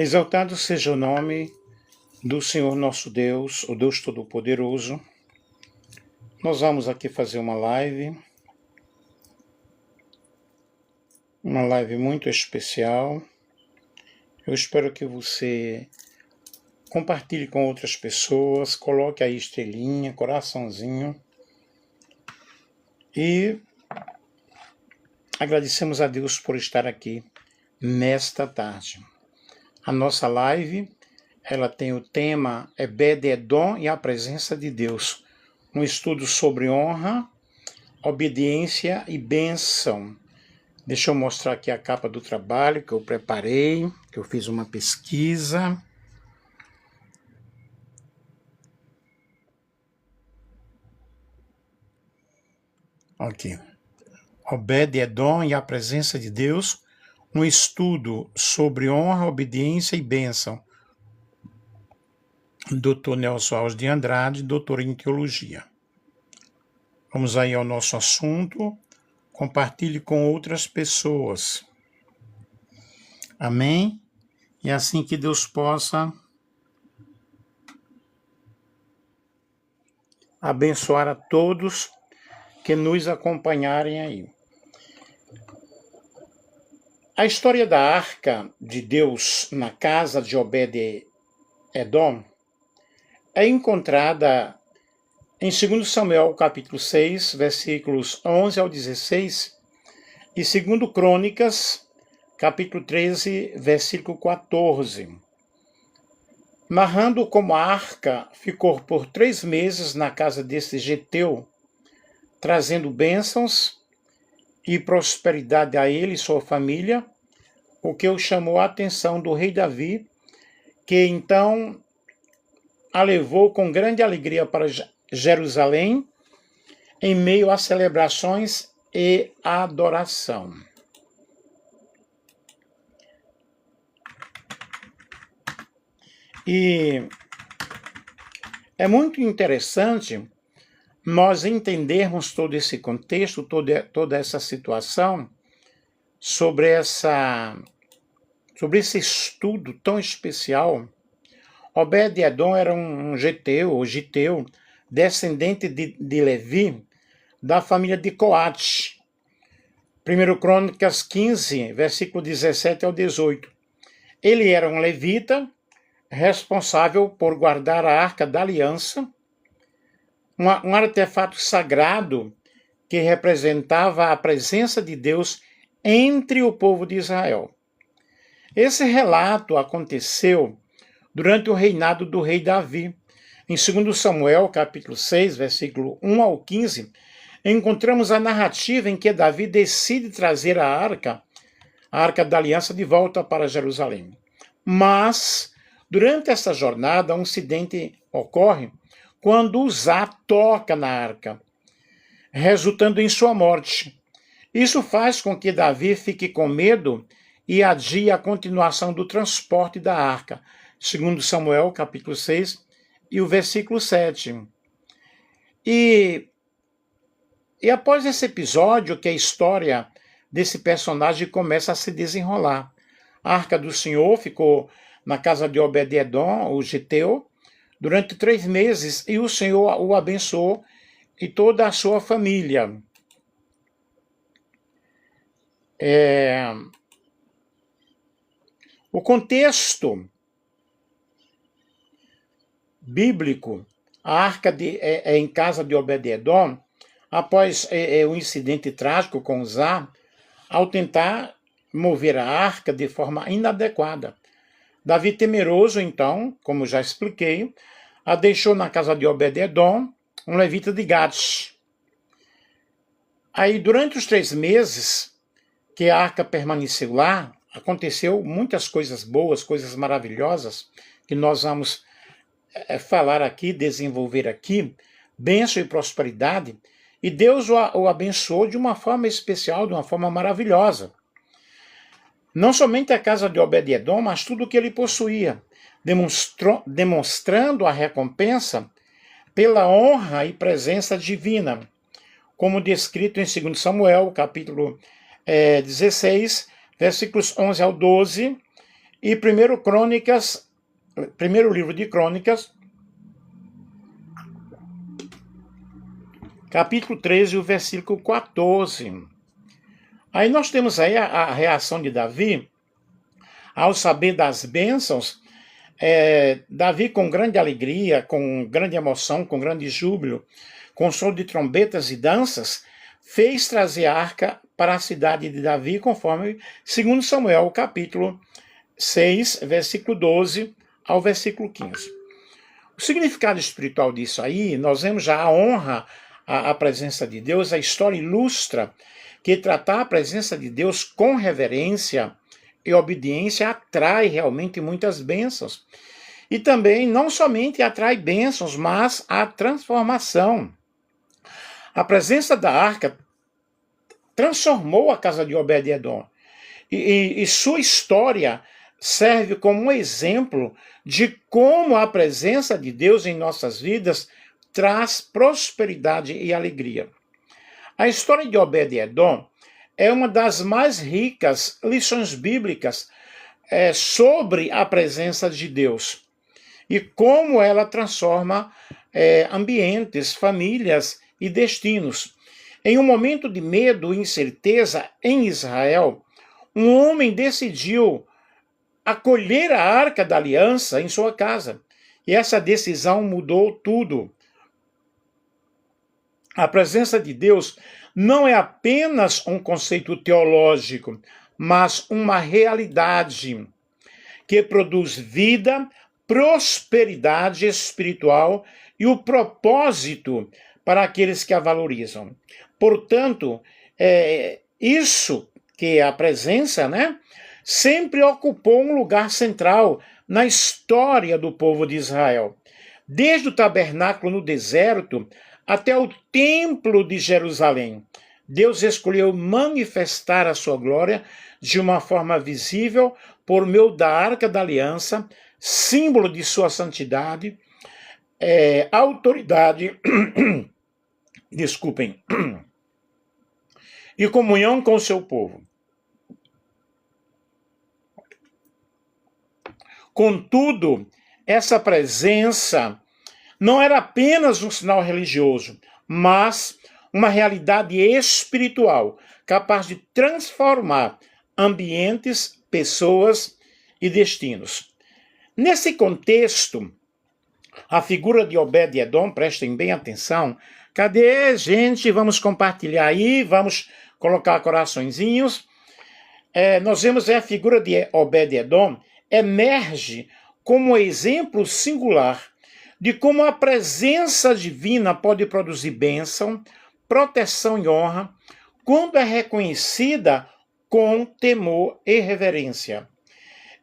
Exaltado seja o nome do Senhor nosso Deus, o Deus Todo-Poderoso. Nós vamos aqui fazer uma live muito especial. Eu espero que você compartilhe com outras pessoas, coloque aí estrelinha, coraçãozinho. E agradecemos a Deus por estar aqui nesta tarde. A nossa live, ela tem o tema Obed-Edom e a presença de Deus. Um estudo sobre honra, obediência e bênção. Deixa eu mostrar aqui a capa do trabalho que eu preparei, que eu fiz uma pesquisa. Aqui. Obed-Edom e a presença de Deus, um estudo sobre honra, obediência e bênção. Dr. Nelson Alves de Andrade, doutor em teologia. Vamos aí ao nosso assunto. Compartilhe com outras pessoas. Amém? E assim que Deus possa abençoar a todos que nos acompanharem aí. A história da arca de Deus na casa de Obed-Edom é encontrada em 2 Samuel capítulo 6, versículos 11 ao 16 e 2 Crônicas capítulo 13, versículo 14, narrando como a arca ficou por 3 meses na casa desse geteu, trazendo bênçãos e prosperidade a ele e sua família, o que o chamou a atenção do rei Davi, que então a levou com grande alegria para Jerusalém, em meio a celebrações e adoração. E é muito interessante nós entendermos todo esse contexto, toda essa situação, sobre esse estudo tão especial. Obed-Edom era um geteu, descendente de Levi, da família de Coate. 1 Crônicas 15, versículo 17 ao 18. Ele era um levita, responsável por guardar a Arca da Aliança, um artefato sagrado que representava a presença de Deus entre o povo de Israel. Esse relato aconteceu durante o reinado do rei Davi. Em 2 Samuel, capítulo 6, versículo 1 ao 15, encontramos a narrativa em que Davi decide trazer a Arca da Aliança, de volta para Jerusalém. Mas, durante essa jornada, um incidente ocorre quando Uzá toca na arca, resultando em sua morte. Isso faz com que Davi fique com medo e adie a continuação do transporte da arca. 2 Samuel, capítulo 6, e o versículo 7. E após esse episódio, que a história desse personagem começa a se desenrolar. A arca do Senhor ficou na casa de Obed-Edom, o geteu, durante 3 meses, e o Senhor o abençoou e toda a sua família. O contexto bíblico, a arca é em casa de Obed-Edom, após o incidente trágico com Uzá, ao tentar mover a arca de forma inadequada. Davi, temeroso, então, como já expliquei, a deixou na casa de Obed-Edom, um levita de Gade. Aí, durante os 3 meses que a arca permaneceu lá, aconteceu muitas coisas boas, coisas maravilhosas, que nós vamos falar aqui, desenvolver aqui, bênção e prosperidade, e Deus o abençoou de uma forma especial, de uma forma maravilhosa. Não somente a casa de Obed-Edom, mas tudo o que ele possuía, demonstrando a recompensa pela honra e presença divina, como descrito em 2 Samuel, capítulo 16, versículos 11 ao 12, E primeiro livro de Crônicas, capítulo 13, o versículo 14. Aí nós temos aí a reação de Davi, ao saber das bênçãos. Davi, com grande alegria, com grande emoção, com grande júbilo, com som de trombetas e danças, fez trazer a arca para a cidade de Davi, conforme 2 Samuel, capítulo 6, versículo 12 ao versículo 15. O significado espiritual disso aí, nós vemos já a honra à presença de Deus. A história ilustra que tratar a presença de Deus com reverência e obediência atrai realmente muitas bênçãos. E também não somente atrai bênçãos, mas a transformação. A presença da arca transformou a casa de Obed-Edom. E sua história serve como um exemplo de como a presença de Deus em nossas vidas traz prosperidade e alegria. A história de Obed-Edom é uma das mais ricas lições bíblicas sobre a presença de Deus e como ela transforma ambientes, famílias e destinos. Em um momento de medo e incerteza em Israel, um homem decidiu acolher a Arca da Aliança em sua casa. E essa decisão mudou tudo. A presença de Deus não é apenas um conceito teológico, mas uma realidade que produz vida, prosperidade espiritual e o propósito para aqueles que a valorizam. Portanto, isso que a presença, sempre ocupou um lugar central na história do povo de Israel. Desde o tabernáculo no deserto até o templo de Jerusalém, Deus escolheu manifestar a sua glória de uma forma visível por meio da Arca da Aliança, símbolo de sua santidade, autoridade, e comunhão com o seu povo. Contudo, essa presença não era apenas um sinal religioso, mas uma realidade espiritual, capaz de transformar ambientes, pessoas e destinos. Nesse contexto, a figura de Obed-Edom, prestem bem atenção. Cadê, gente? Vamos compartilhar aí, vamos colocar coraçõezinhos. Nós vemos a figura de Obed-Edom emerge como exemplo singular de como a presença divina pode produzir bênção, proteção e honra quando é reconhecida com temor e reverência.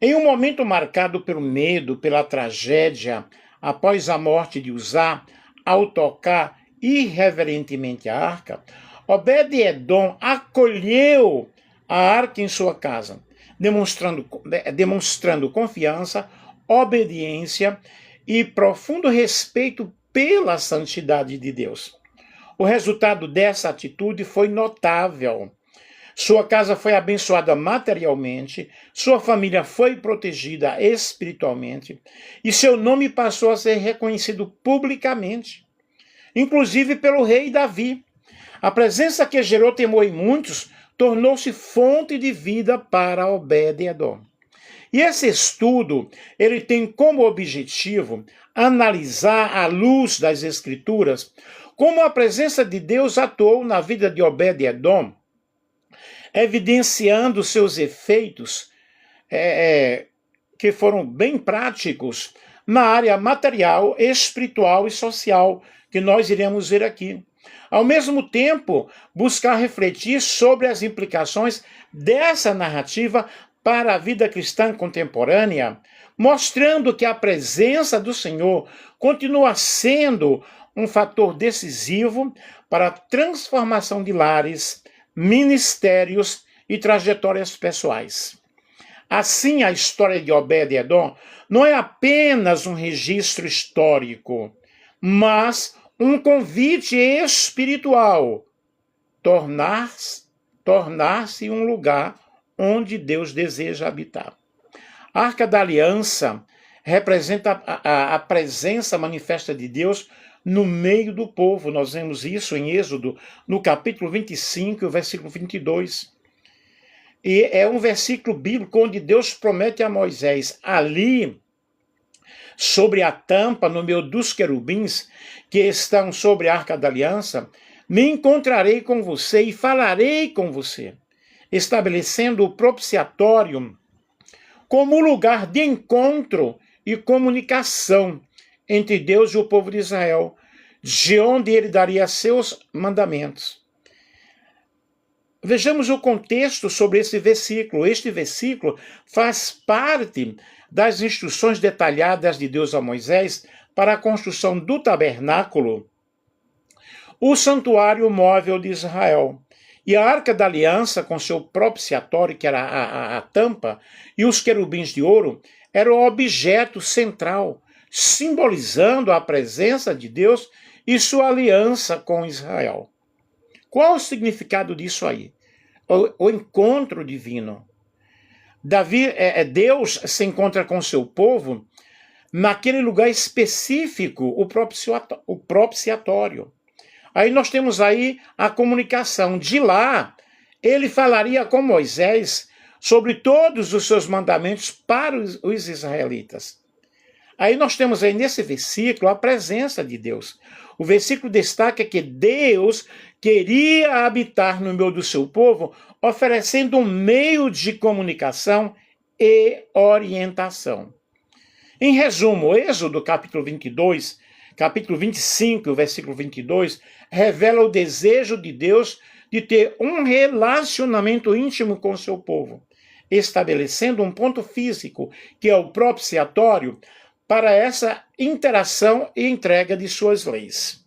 Em um momento marcado pelo medo, pela tragédia, após a morte de Uzá, ao tocar irreverentemente a arca, Obed-Edom acolheu a arca em sua casa, demonstrando confiança, obediência e profundo respeito pela santidade de Deus. O resultado dessa atitude foi notável. Sua casa foi abençoada materialmente, sua família foi protegida espiritualmente e seu nome passou a ser reconhecido publicamente, inclusive pelo rei Davi. A presença que gerou temor em muitos tornou-se fonte de vida para Obed-Edom. E esse estudo, ele tem como objetivo analisar à luz das Escrituras como a presença de Deus atuou na vida de Obed-Edom, evidenciando seus efeitos que foram bem práticos na área material, espiritual e social, que nós iremos ver aqui. Ao mesmo tempo, buscar refletir sobre as implicações dessa narrativa para a vida cristã contemporânea, mostrando que a presença do Senhor continua sendo um fator decisivo para a transformação de lares, ministérios e trajetórias pessoais. Assim, a história de Obed-Edom não é apenas um registro histórico, mas um convite espiritual, tornar-se um lugar onde Deus deseja habitar. A Arca da Aliança representa a presença manifesta de Deus no meio do povo. Nós vemos isso em Êxodo, no capítulo 25, versículo 22. E é um versículo bíblico onde Deus promete a Moisés, ali, sobre a tampa, no meio dos querubins, que estão sobre a Arca da Aliança, me encontrarei com você e falarei com você, estabelecendo o propiciatório como lugar de encontro e comunicação entre Deus e o povo de Israel, de onde ele daria seus mandamentos. Vejamos o contexto sobre esse versículo. Este versículo faz parte das instruções detalhadas de Deus a Moisés para a construção do tabernáculo, o santuário móvel de Israel. E a Arca da Aliança, com seu propiciatório, que era a tampa, e os querubins de ouro, era o objeto central, simbolizando a presença de Deus e sua aliança com Israel. Qual o significado disso aí? O encontro divino. Deus se encontra com seu povo naquele lugar específico, o propiciatório. Aí nós temos aí a comunicação. De lá, ele falaria com Moisés sobre todos os seus mandamentos para os israelitas. Aí nós temos aí nesse versículo a presença de Deus. O versículo destaca que Deus queria habitar no meio do seu povo, oferecendo um meio de comunicação e orientação. Em resumo, Êxodo capítulo 22, capítulo 25, versículo 22, revela o desejo de Deus de ter um relacionamento íntimo com o seu povo, estabelecendo um ponto físico, que é o propiciatório, para essa interação e entrega de suas leis.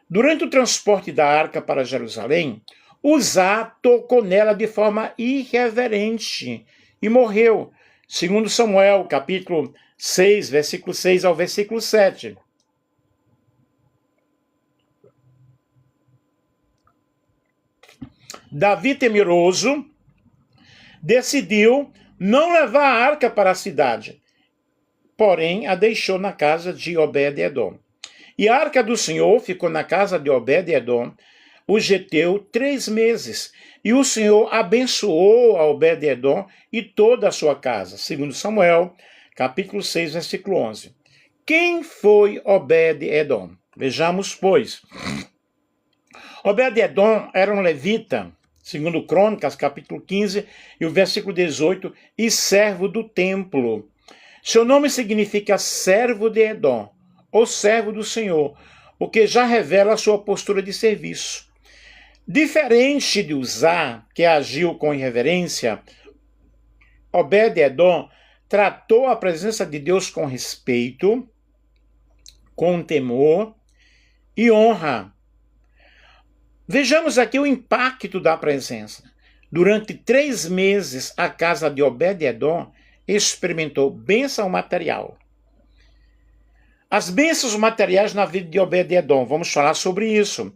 Durante o transporte da arca para Jerusalém, Uzá tocou nela de forma irreverente e morreu, segundo Samuel, capítulo 6, versículo 6 ao versículo 7. Davi, temeroso, decidiu não levar a arca para a cidade, porém a deixou na casa de Obed-edom. E a arca do Senhor ficou na casa de Obed-edom, o geteu, 3 meses. E o Senhor abençoou a Obed-edom e toda a sua casa. Segundo Samuel, capítulo 6, versículo 11. Quem foi Obed-edom? Vejamos, pois. Obed-edom era um levita, segundo Crônicas, capítulo 15, e o versículo 18, e servo do templo. Seu nome significa servo de Edom, ou servo do Senhor, o que já revela a sua postura de serviço. Diferente de Uzá, que agiu com irreverência, Obed-edom tratou a presença de Deus com respeito, com temor e honra. Vejamos aqui o impacto da presença. Durante 3 meses, a casa de Obed-edom experimentou bênção material. As bênçãos materiais na vida de Obed-edom, vamos falar sobre isso.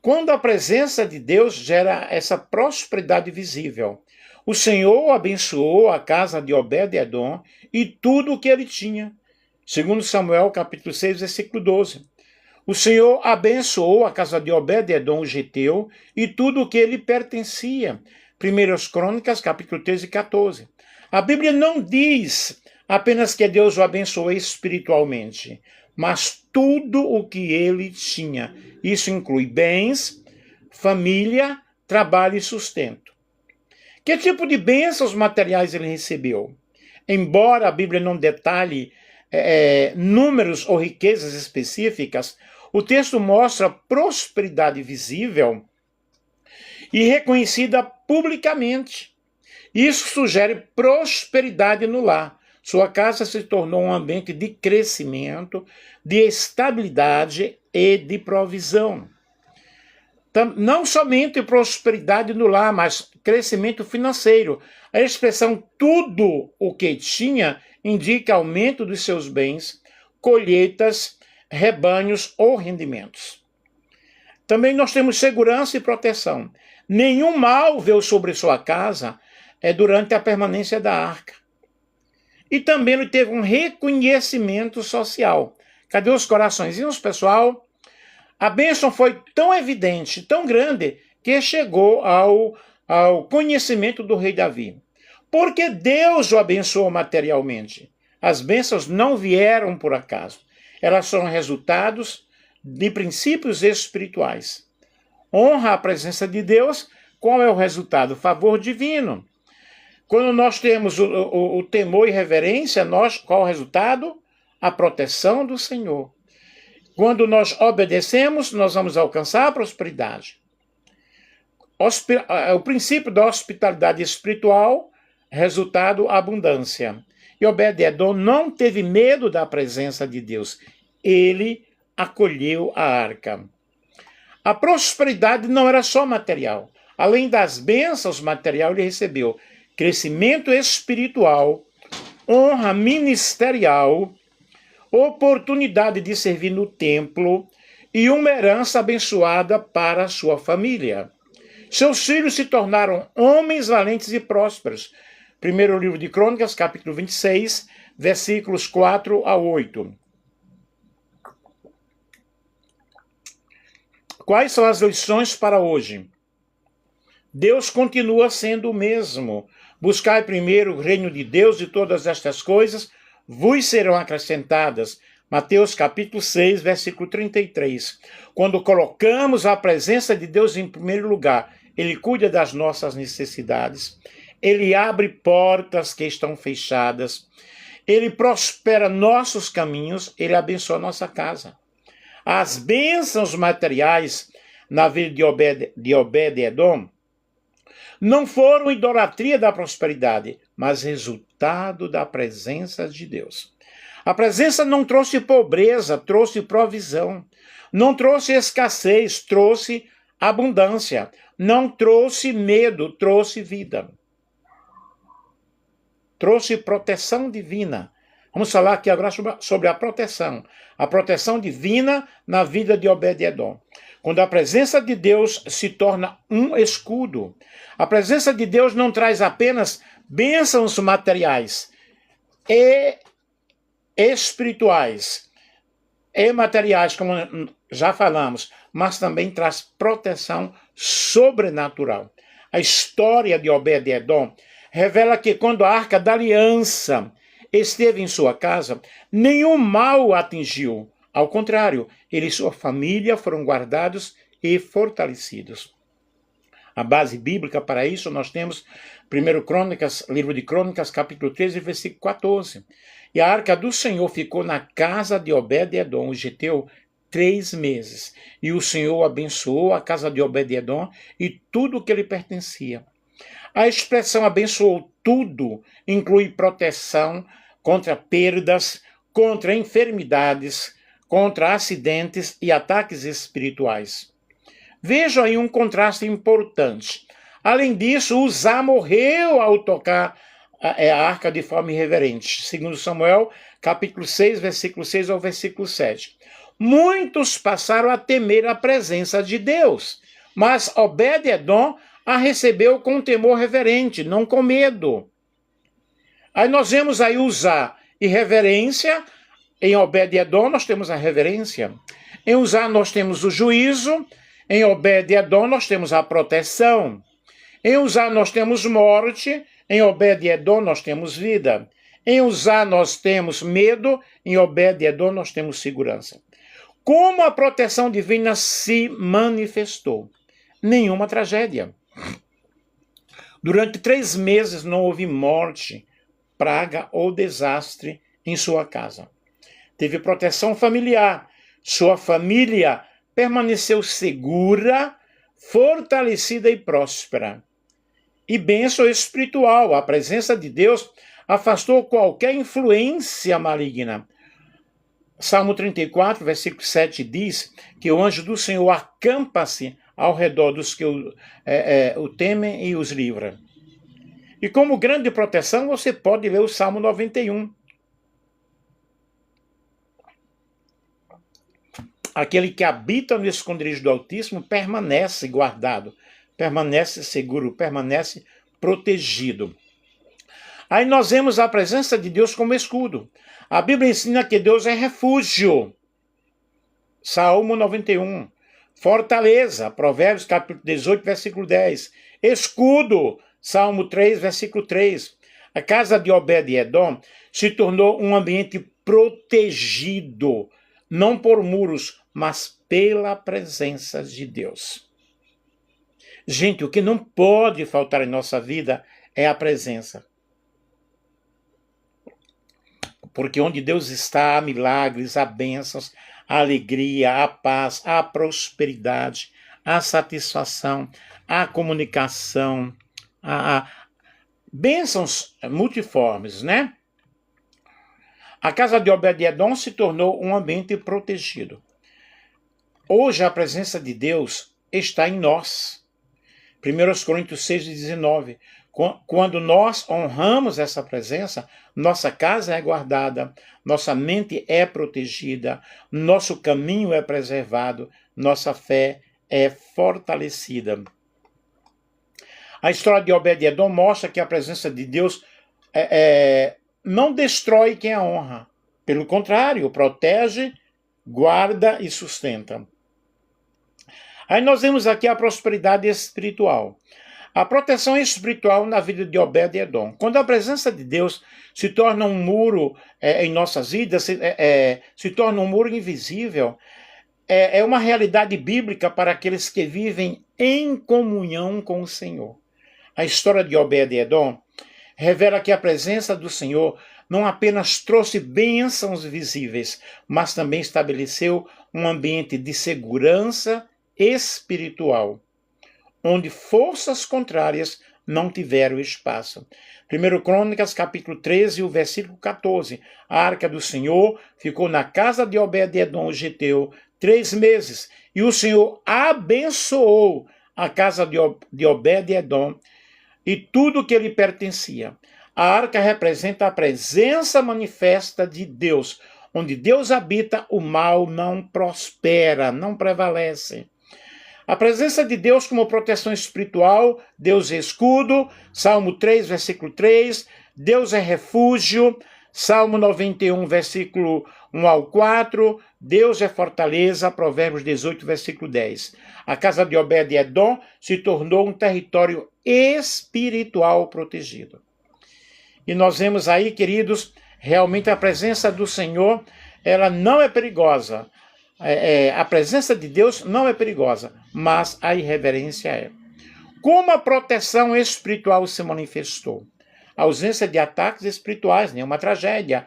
Quando a presença de Deus gera essa prosperidade visível, o Senhor abençoou a casa de Obed-edom e tudo o que ele tinha. Segundo Samuel, capítulo 6, versículo 12. O Senhor abençoou a casa de Obed-edom, o geteu, e tudo o que ele pertencia. 1 Crônicas, capítulo 13 e 14. A Bíblia não diz apenas que Deus o abençoou espiritualmente, mas tudo o que ele tinha. Isso inclui bens, família, trabalho e sustento. Que tipo de bênçãos materiais ele recebeu? Embora a Bíblia não detalhe números ou riquezas específicas, o texto mostra prosperidade visível e reconhecida publicamente. Isso sugere prosperidade no lar. Sua casa se tornou um ambiente de crescimento, de estabilidade e de provisão. Não somente prosperidade no lar, mas crescimento financeiro. A expressão tudo o que tinha indica aumento dos seus bens, colheitas, rebanhos ou rendimentos. Também nós temos segurança e proteção. Nenhum mal veio sobre sua casa durante a permanência da arca. E também ele teve um reconhecimento social. Cadê os coraçõezinhos, pessoal? A bênção foi tão evidente, tão grande, que chegou ao conhecimento do rei Davi. Porque Deus o abençoou materialmente. As bênçãos não vieram por acaso. Elas são resultados de princípios espirituais. Honra a presença de Deus. Qual é o resultado? Favor divino. Quando nós temos o temor e reverência, qual é o resultado? A proteção do Senhor. Quando nós obedecemos, nós vamos alcançar a prosperidade. O princípio da hospitalidade espiritual, resultado, abundância. E Obed-Edom não teve medo da presença de Deus. Ele acolheu a arca. A prosperidade não era só material. Além das bênçãos material, ele recebeu crescimento espiritual, honra ministerial, oportunidade de servir no templo e uma herança abençoada para a sua família. Seus filhos se tornaram homens valentes e prósperos. Primeiro livro de Crônicas, capítulo 26, versículos 4 a 8. Quais são as lições para hoje? Deus continua sendo o mesmo. Buscai primeiro o reino de Deus e todas estas coisas vos serão acrescentadas. Mateus capítulo 6, versículo 33. Quando colocamos a presença de Deus em primeiro lugar, Ele cuida das nossas necessidades, Ele abre portas que estão fechadas, Ele prospera nossos caminhos, Ele abençoa nossa casa. As bênçãos materiais na vida de Obed-Edom não foram idolatria da prosperidade, mas resultado da presença de Deus. A presença não trouxe pobreza, trouxe provisão. Não trouxe escassez, trouxe abundância. Não trouxe medo, trouxe vida. Trouxe proteção divina. Vamos falar aqui agora sobre a proteção divina na vida de Obed-Edom. Quando a presença de Deus se torna um escudo, a presença de Deus não traz apenas bênçãos materiais e espirituais e materiais, como já falamos, mas também traz proteção sobrenatural. A história de Obed-Edom revela que quando a Arca da Aliança esteve em sua casa, nenhum mal o atingiu. Ao contrário, ele e sua família foram guardados e fortalecidos. A base bíblica para isso nós temos livro de Crônicas, capítulo 13, versículo 14. E a arca do Senhor ficou na casa de Obed-Edom, o geteu, 3 meses. E o Senhor abençoou a casa de Obed-Edom e tudo o que lhe pertencia. A expressão abençoou tudo inclui proteção contra perdas, contra enfermidades, contra acidentes e ataques espirituais. Veja aí um contraste importante. Além disso, Uzá morreu ao tocar a arca de forma irreverente. Segundo Samuel, capítulo 6, versículo 6 ao versículo 7. Muitos passaram a temer a presença de Deus, mas Obed-Edom a recebeu com temor reverente, não com medo. Aí nós vemos aí Uzá e reverência. Em Obed-Edom nós temos a reverência. Em Uzá nós temos o juízo. Em Obed-Edom nós temos a proteção. Em Uzá nós temos morte. Em Obed-Edom nós temos vida. Em Uzá nós temos medo. Em Obed-Edom nós temos segurança. Como a proteção divina se manifestou? Nenhuma tragédia. Durante 3 meses não houve morte, praga ou desastre em sua casa. Teve proteção familiar. Sua família permaneceu segura, fortalecida e próspera. E bênção espiritual. A presença de Deus afastou qualquer influência maligna. Salmo 34, versículo 7 diz que o anjo do Senhor acampa-se ao redor dos que o temem e os livra. E como grande proteção, você pode ler o Salmo 91. Aquele que habita no esconderijo do Altíssimo permanece guardado, permanece seguro, permanece protegido. Aí nós vemos a presença de Deus como escudo. A Bíblia ensina que Deus é refúgio. Salmo 91. Fortaleza, Provérbios capítulo 18, versículo 10. Escudo, Salmo 3, versículo 3. A casa de Obed-edom se tornou um ambiente protegido, não por muros, mas pela presença de Deus. Gente, o que não pode faltar em nossa vida é a presença. Porque onde Deus está, há milagres, há bênçãos, há alegria, há paz, há prosperidade, há satisfação, há comunicação, há bênçãos multiformes, né? A casa de Obed-edom se tornou um ambiente protegido. Hoje a presença de Deus está em nós. 1 Coríntios 6:19. Quando nós honramos essa presença, nossa casa é guardada, nossa mente é protegida, nosso caminho é preservado, nossa fé é fortalecida. A história de Obed-edom mostra que a presença de Deus não destrói quem a honra. Pelo contrário, protege, guarda e sustenta. Aí nós vemos aqui a prosperidade espiritual. A proteção espiritual na vida de Obed-edom. Quando a presença de Deus se torna um muro em nossas vidas, se torna um muro invisível, é uma realidade bíblica para aqueles que vivem em comunhão com o Senhor. A história de Obed-edom revela que a presença do Senhor não apenas trouxe bênçãos visíveis, mas também estabeleceu um ambiente de segurança espiritual, onde forças contrárias não tiveram espaço. 1 Crônicas, capítulo 13, o versículo 14. A arca do Senhor ficou na casa de Obed-edom, o geteu, 3 meses, e o Senhor abençoou a casa de Obed-edom e tudo que lhe pertencia. A arca representa a presença manifesta de Deus. Onde Deus habita, o mal não prospera, não prevalece. A presença de Deus como proteção espiritual, Deus é escudo, Salmo 3, versículo 3, Deus é refúgio, Salmo 91, versículo 1 ao 4, Deus é fortaleza, Provérbios 18, versículo 10. A casa de Obed-edom se tornou um território espiritual protegido. E nós vemos aí, queridos, realmente a presença do Senhor, ela não é perigosa. A presença de Deus não é perigosa, mas a irreverência é. Como a proteção espiritual se manifestou? A ausência de ataques espirituais, nenhuma tragédia,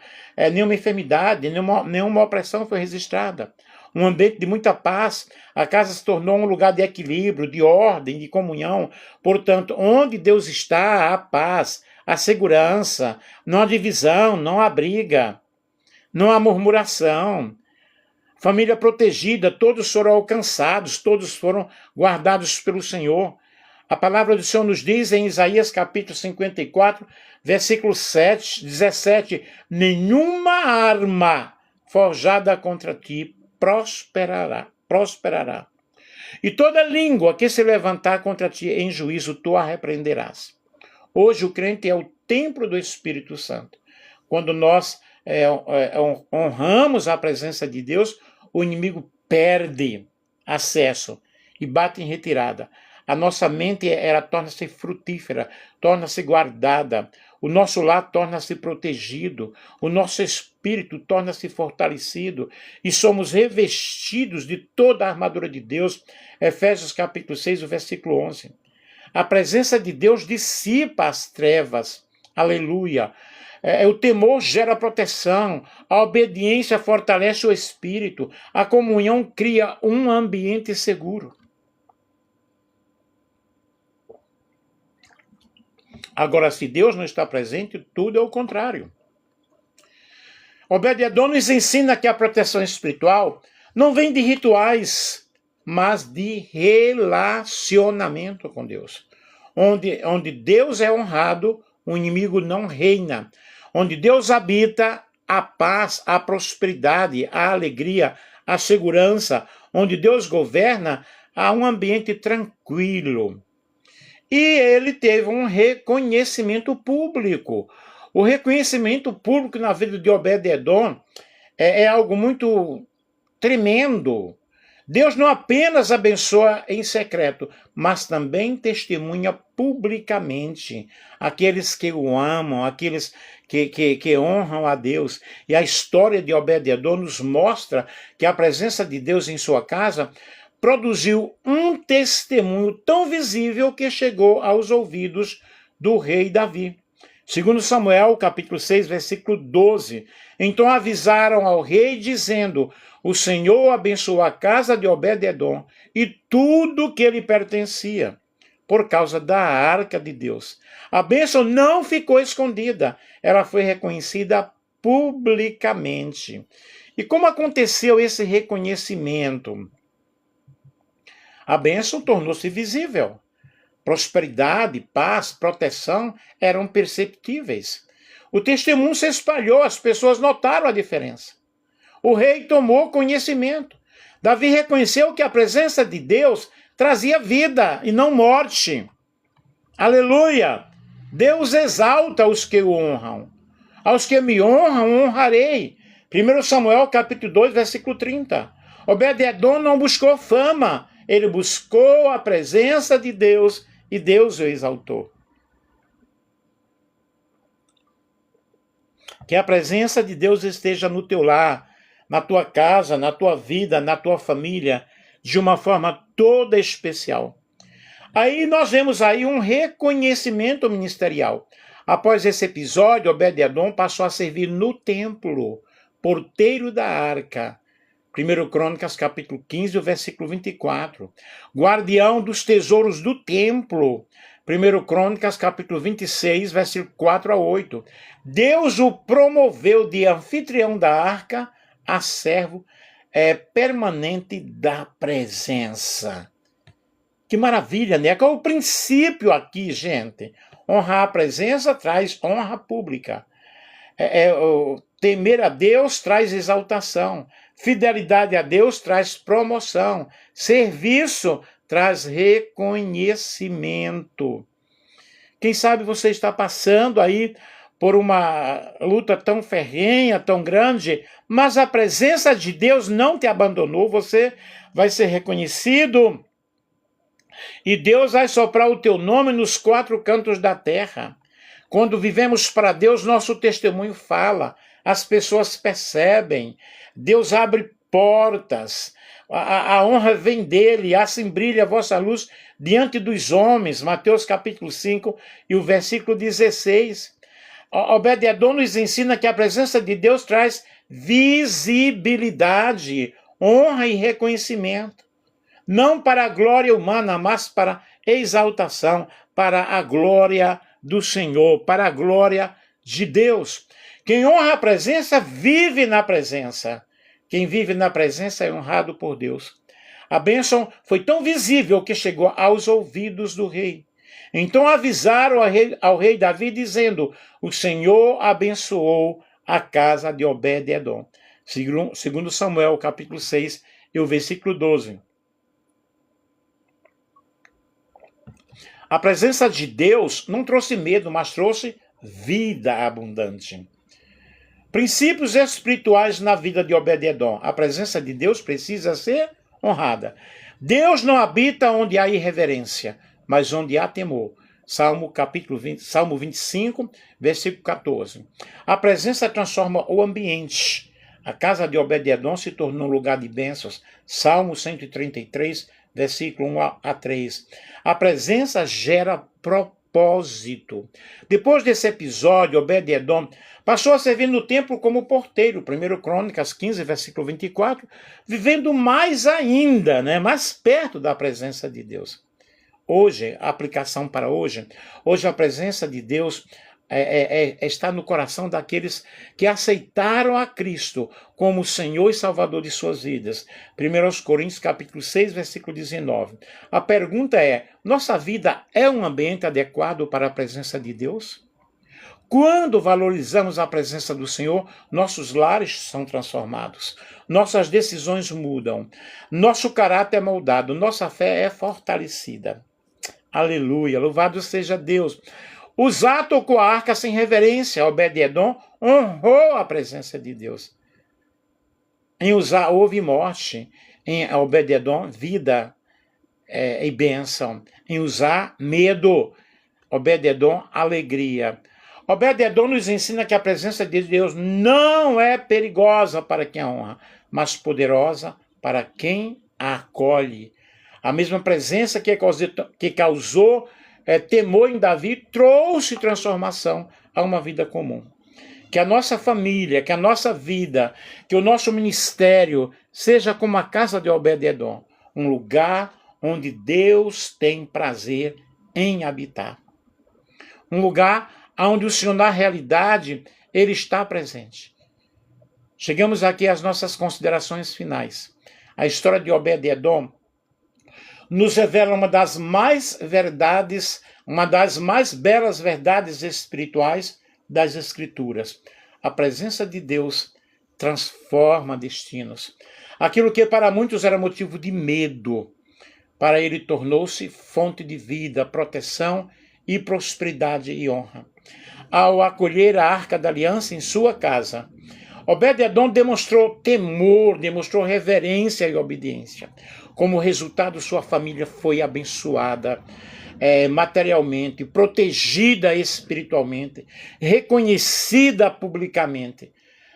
nenhuma enfermidade, nenhuma opressão foi registrada. Um ambiente de muita paz, a casa se tornou um lugar de equilíbrio, de ordem, de comunhão. Portanto, onde Deus está, há paz, há segurança, não há divisão, não há briga, não há murmuração. Família protegida, todos foram alcançados, todos foram guardados pelo Senhor. A palavra do Senhor nos diz em Isaías capítulo 54, versículo 17, nenhuma arma forjada contra ti prosperará. E toda língua que se levantar contra ti em juízo, tu a repreenderás. Hoje o crente é o templo do Espírito Santo. Quando nós honramos a presença de Deus, o inimigo perde acesso e bate em retirada. A nossa mente ela torna-se frutífera, torna-se guardada, o nosso lar torna-se protegido, o nosso espírito torna-se fortalecido e somos revestidos de toda a armadura de Deus. Efésios capítulo 6, o versículo 11. A presença de Deus dissipa as trevas. Aleluia. O temor gera proteção, a obediência fortalece o espírito, a comunhão cria um ambiente seguro. Agora, se Deus não está presente, tudo é o contrário. Obed-edom nos ensina que a proteção espiritual não vem de rituais, mas de relacionamento com Deus. Onde Deus é honrado, o inimigo não reina. Onde Deus habita, a paz, a prosperidade, a alegria, a segurança. Onde Deus governa, há um ambiente tranquilo. E ele teve um reconhecimento público. O reconhecimento público na vida de Obed-edom é algo muito tremendo. Deus não apenas abençoa em secreto, mas também testemunha publicamente aqueles que o amam, aqueles que honram a Deus. E a história de Obed-edom nos mostra que a presença de Deus em sua casa produziu um testemunho tão visível que chegou aos ouvidos do rei Davi. Segundo Samuel, capítulo 6, versículo 12. Então avisaram ao rei, dizendo: o Senhor abençoou a casa de Obed-edom e tudo que lhe pertencia, por causa da arca de Deus. A bênção não ficou escondida, ela foi reconhecida publicamente. E como aconteceu esse reconhecimento? A bênção tornou-se visível. Prosperidade, paz, proteção eram perceptíveis. O testemunho se espalhou, as pessoas notaram a diferença. O rei tomou conhecimento. Davi reconheceu que a presença de Deus trazia vida e não morte. Aleluia! Deus exalta os que o honram. Aos que me honram, honrarei. 1 Samuel, capítulo 2, versículo 30. Obed-edom não buscou fama, ele buscou a presença de Deus e Deus o exaltou. Que a presença de Deus esteja no teu lar, na tua casa, na tua vida, na tua família, de uma forma toda especial. Aí nós vemos aí um reconhecimento ministerial. Após esse episódio, Obed-edom passou a servir no templo, porteiro da arca. 1 Crônicas, capítulo 15, o versículo 24. Guardião dos tesouros do templo. 1 Crônicas, capítulo 26, versículo 4 a 8. Deus o promoveu de anfitrião da arca a servo permanente da presença. Que maravilha, né? Qual é o princípio aqui, gente? Honrar a presença traz honra pública. Temer a Deus traz exaltação. Fidelidade a Deus traz promoção. Serviço traz reconhecimento. Quem sabe você está passando aí por uma luta tão ferrenha, tão grande, mas a presença de Deus não te abandonou. Você vai ser reconhecido e Deus vai soprar o teu nome nos quatro cantos da terra. Quando vivemos para Deus, nosso testemunho fala, as pessoas percebem, Deus abre portas, a honra vem dele, assim brilha a vossa luz diante dos homens. Mateus capítulo 5 e o versículo 16. Obed-edom nos ensina que a presença de Deus traz visibilidade, honra e reconhecimento. Não para a glória humana, mas para exaltação, para a glória do Senhor, para a glória de Deus. Quem honra a presença, vive na presença. Quem vive na presença é honrado por Deus. A bênção foi tão visível que chegou aos ouvidos do rei. Então avisaram ao rei Davi, dizendo: o Senhor abençoou a casa de Obed-edom. Segundo Samuel, capítulo 6, e o versículo 12. A presença de Deus não trouxe medo, mas trouxe vida abundante. Princípios espirituais na vida de Obed-edom. A presença de Deus precisa ser honrada. Deus não habita onde há irreverência, mas onde há temor. Salmo 25, versículo 14. A presença transforma o ambiente. A casa de Obed-edom se tornou um lugar de bênçãos. Salmo 133, versículo 1 a 3. A presença gera propósito. Depois desse episódio, Obed-edom passou a servir no templo como porteiro, 1 Crônicas 15, versículo 24, vivendo mais ainda, mais perto da presença de Deus. Hoje, a aplicação para hoje a presença de Deus está no coração daqueles que aceitaram a Cristo como Senhor e Salvador de suas vidas. 1 Coríntios capítulo 6, versículo 19. A pergunta é: nossa vida é um ambiente adequado para a presença de Deus? Quando valorizamos a presença do Senhor, nossos lares são transformados, nossas decisões mudam, nosso caráter é moldado, nossa fé é fortalecida. Aleluia, louvado seja Deus. Uzá tocou a arca sem reverência. Obed-edom honrou a presença de Deus. Em Uzá houve morte. Em Obed-edom, vida e bênção. Em Uzá, medo. Obed-edom, alegria. Obed-edom nos ensina que a presença de Deus não é perigosa para quem a honra, mas poderosa para quem a acolhe. A mesma presença que causou temor em Davi trouxe transformação a uma vida comum. Que a nossa família, que a nossa vida, que o nosso ministério seja como a casa de Obed-edom, um lugar onde Deus tem prazer em habitar. Um lugar onde o Senhor, na realidade, Ele está presente. Chegamos aqui às nossas considerações finais. A história de Obed-edom nos revela uma das mais belas verdades espirituais das Escrituras. A presença de Deus transforma destinos. Aquilo que para muitos era motivo de medo, para ele tornou-se fonte de vida, proteção e prosperidade e honra. Ao acolher a Arca da Aliança em sua casa, Obed-edom demonstrou temor, demonstrou reverência e obediência. Como resultado, sua família foi abençoada materialmente, protegida espiritualmente, reconhecida publicamente.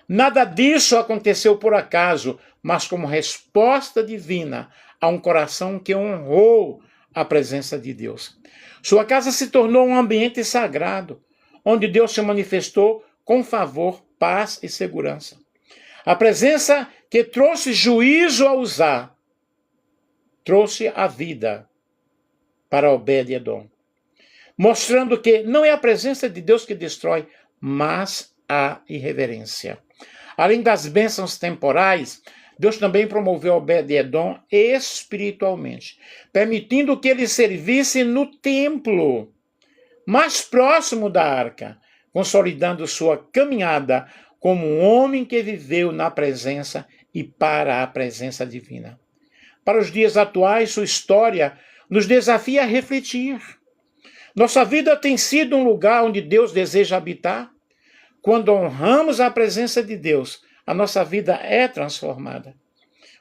Nada disso aconteceu por acaso, mas como resposta divina a um coração que honrou a presença de Deus. Sua casa se tornou um ambiente sagrado, onde Deus se manifestou com favor, paz e segurança. A presença que trouxe juízo a Uzá, trouxe a vida para Obed-edom, mostrando que não é a presença de Deus que destrói, mas a irreverência. Além das bênçãos temporais, Deus também promoveu Obed-edom espiritualmente, permitindo que ele servisse no templo mais próximo da arca, consolidando sua caminhada como um homem que viveu na presença e para a presença divina. Para os dias atuais, sua história nos desafia a refletir. Nossa vida tem sido um lugar onde Deus deseja habitar? Quando honramos a presença de Deus, a nossa vida é transformada.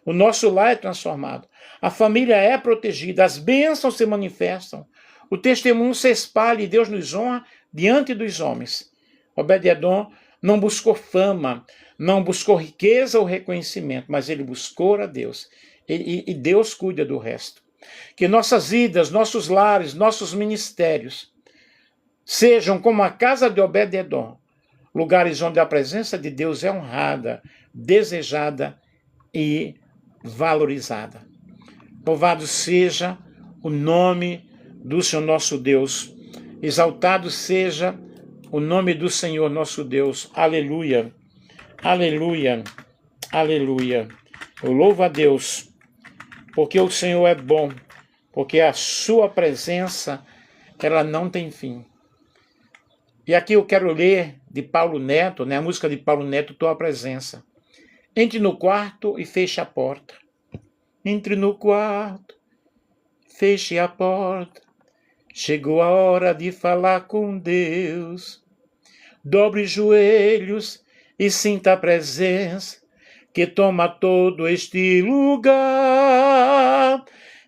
O nosso lar é transformado. A família é protegida. As bênçãos se manifestam. O testemunho se espalha e Deus nos honra diante dos homens. Obed-edom não buscou fama, não buscou riqueza ou reconhecimento, mas ele buscou a Deus. E Deus cuida do resto. Que nossas vidas, nossos lares, nossos ministérios sejam como a casa de Obed-edom, lugares onde a presença de Deus é honrada, desejada e valorizada. Louvado seja o nome do Senhor nosso Deus. Exaltado seja o nome do Senhor nosso Deus. Aleluia, aleluia, aleluia. Eu louvo a Deus, porque o Senhor é bom, porque a sua presença, ela não tem fim. E aqui eu quero ler de Paulo Neto, a música de Paulo Neto, Tua Presença. Entre no quarto e feche a porta. Entre no quarto, feche a porta. Chegou a hora de falar com Deus. Dobre os joelhos e sinta a presença que toma todo este lugar.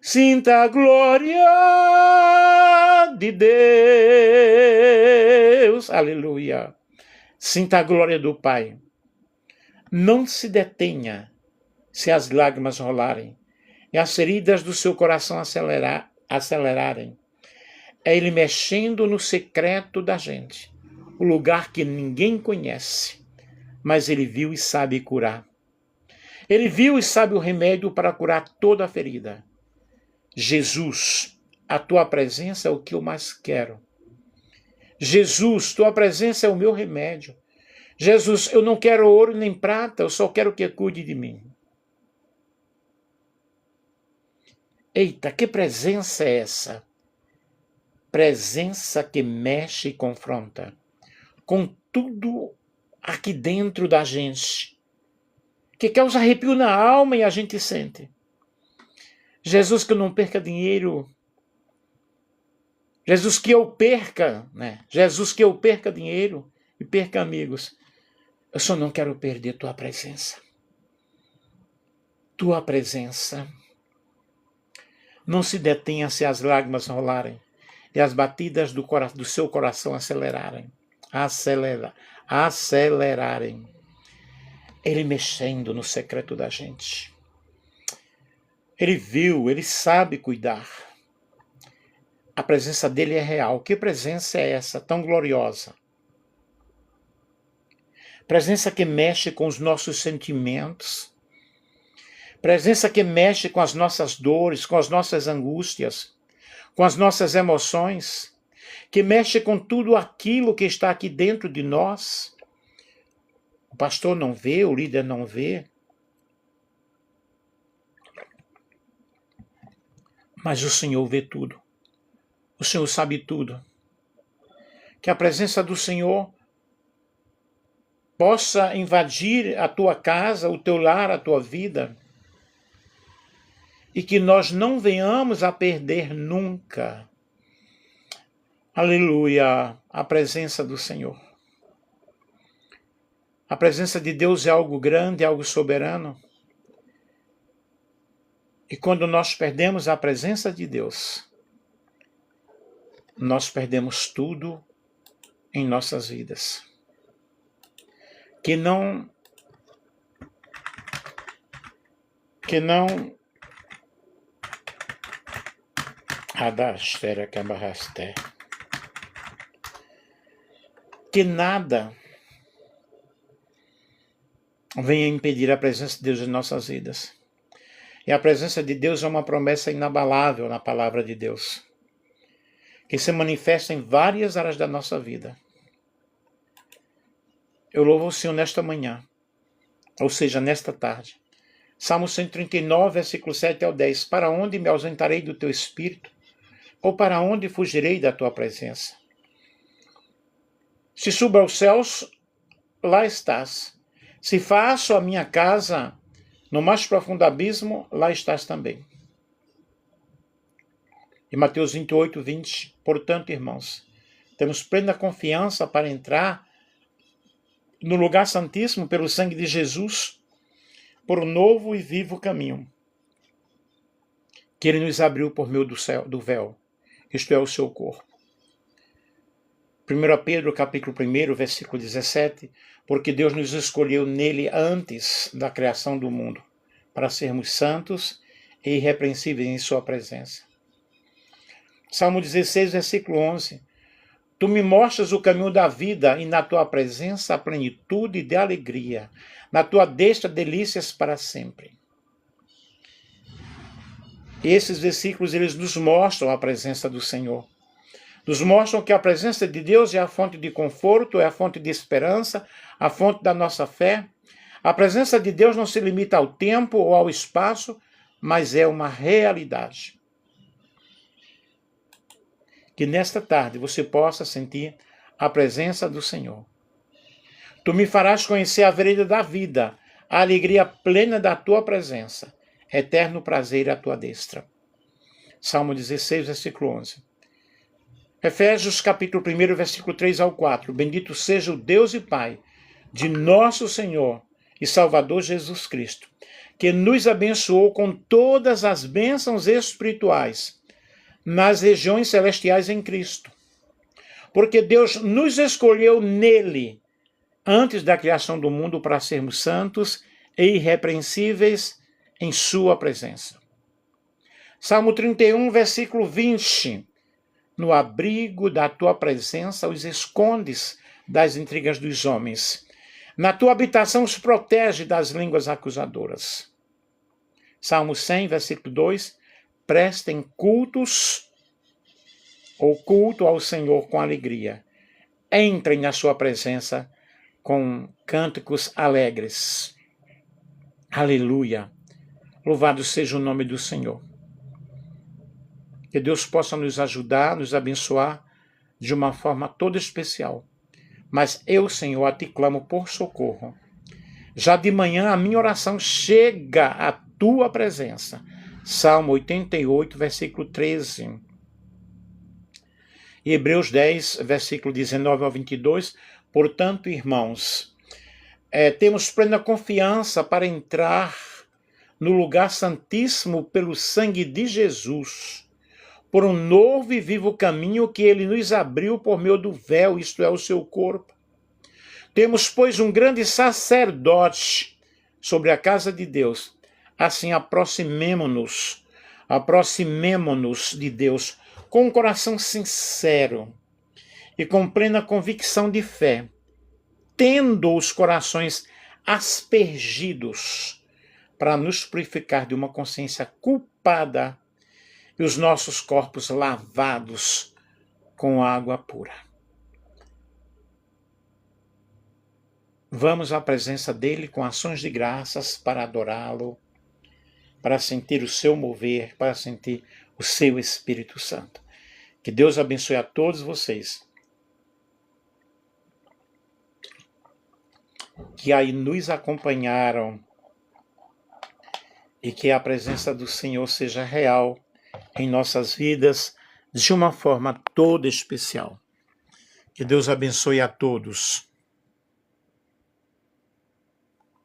Sinta a glória de Deus. Aleluia. Sinta a glória do Pai. Não se detenha se as lágrimas rolarem e as feridas do seu coração acelerarem. É Ele mexendo no secreto da gente, o lugar que ninguém conhece, mas Ele viu e sabe curar. Ele viu e sabe o remédio para curar toda a ferida. Jesus, a tua presença é o que eu mais quero. Jesus, tua presença é o meu remédio. Jesus, eu não quero ouro nem prata, eu só quero que cuide de mim. Eita, que presença é essa? Presença que mexe e confronta com tudo aqui dentro da gente, que causa arrepio na alma e a gente sente. Jesus, que eu não perca dinheiro Jesus, que eu perca, né? Jesus, que eu perca dinheiro e perca amigos. Eu só não quero perder tua presença. Tua presença. Não se detenha se as lágrimas rolarem e as batidas do seu coração acelerarem. Acelerarem. Ele mexendo no secreto da gente. Ele viu, ele sabe cuidar. A presença dele é real. Que presença é essa, tão gloriosa? Presença que mexe com os nossos sentimentos. Presença que mexe com as nossas dores, com as nossas angústias, com as nossas emoções. Que mexe com tudo aquilo que está aqui dentro de nós. O pastor não vê, o líder não vê. Mas o Senhor vê tudo. O Senhor sabe tudo. Que a presença do Senhor possa invadir a tua casa, o teu lar, a tua vida. E que nós não venhamos a perder nunca. Aleluia, a presença do Senhor. A presença de Deus é algo grande, é algo soberano. E quando nós perdemos a presença de Deus, nós perdemos tudo em nossas vidas. Que não que nada venha impedir a presença de Deus em nossas vidas. E a presença de Deus é uma promessa inabalável na palavra de Deus, que se manifesta em várias áreas da nossa vida. Eu louvo o Senhor nesta manhã, ou seja, nesta tarde. Salmo 139, versículo 7 ao 10. Para onde me ausentarei do teu espírito? Ou para onde fugirei da tua presença? Se subo aos céus, lá estás. Se faço a minha casa no mais profundo abismo, lá estás também. E Mateus 28, 20. Portanto, irmãos, temos plena confiança para entrar no lugar santíssimo pelo sangue de Jesus, por um novo e vivo caminho que ele nos abriu por meio do véu, isto é, o seu corpo. 1 Pedro, capítulo 1, versículo 17, porque Deus nos escolheu nele antes da criação do mundo, para sermos santos e irrepreensíveis em sua presença. Salmo 16, versículo 11, tu me mostras o caminho da vida e na tua presença a plenitude de alegria, na tua destra delícias para sempre. E esses versículos, eles nos mostram a presença do Senhor. Nos mostram que a presença de Deus é a fonte de conforto, é a fonte de esperança, a fonte da nossa fé. A presença de Deus não se limita ao tempo ou ao espaço, mas é uma realidade. Que nesta tarde você possa sentir a presença do Senhor. Tu me farás conhecer a vereda da vida, a alegria plena da tua presença, eterno prazer à tua destra. Salmo 16, versículo 11. Efésios, capítulo 1, versículo 3 ao 4. Bendito seja o Deus e Pai de nosso Senhor e Salvador Jesus Cristo, que nos abençoou com todas as bênçãos espirituais nas regiões celestiais em Cristo. Porque Deus nos escolheu nele, antes da criação do mundo, para sermos santos e irrepreensíveis em sua presença. Salmo 31, versículo 20. No abrigo da tua presença os escondes das intrigas dos homens. Na tua habitação os protege das línguas acusadoras. Salmo 100, versículo 2. Prestem cultos ou culto ao Senhor com alegria. Entrem na sua presença com cânticos alegres. Aleluia. Louvado seja o nome do Senhor. Que Deus possa nos ajudar, nos abençoar de uma forma toda especial. Mas eu, Senhor, a ti clamo por socorro. Já de manhã a minha oração chega à tua presença. Salmo 88, versículo 13. E Hebreus 10, versículo 19 ao 22, portanto, irmãos, temos plena confiança para entrar no lugar santíssimo pelo sangue de Jesus, por um novo e vivo caminho que ele nos abriu por meio do véu, isto é, o seu corpo. Temos, pois, um grande sacerdote sobre a casa de Deus. Assim, aproximemo-nos de Deus com um coração sincero e com plena convicção de fé, tendo os corações aspergidos para nos purificar de uma consciência culpada e os nossos corpos lavados com água pura. Vamos à presença dele com ações de graças para adorá-lo, para sentir o seu mover, para sentir o seu Espírito Santo. Que Deus abençoe a todos vocês que aí nos acompanharam e que a presença do Senhor seja real em nossas vidas de uma forma toda especial. Que Deus abençoe a todos.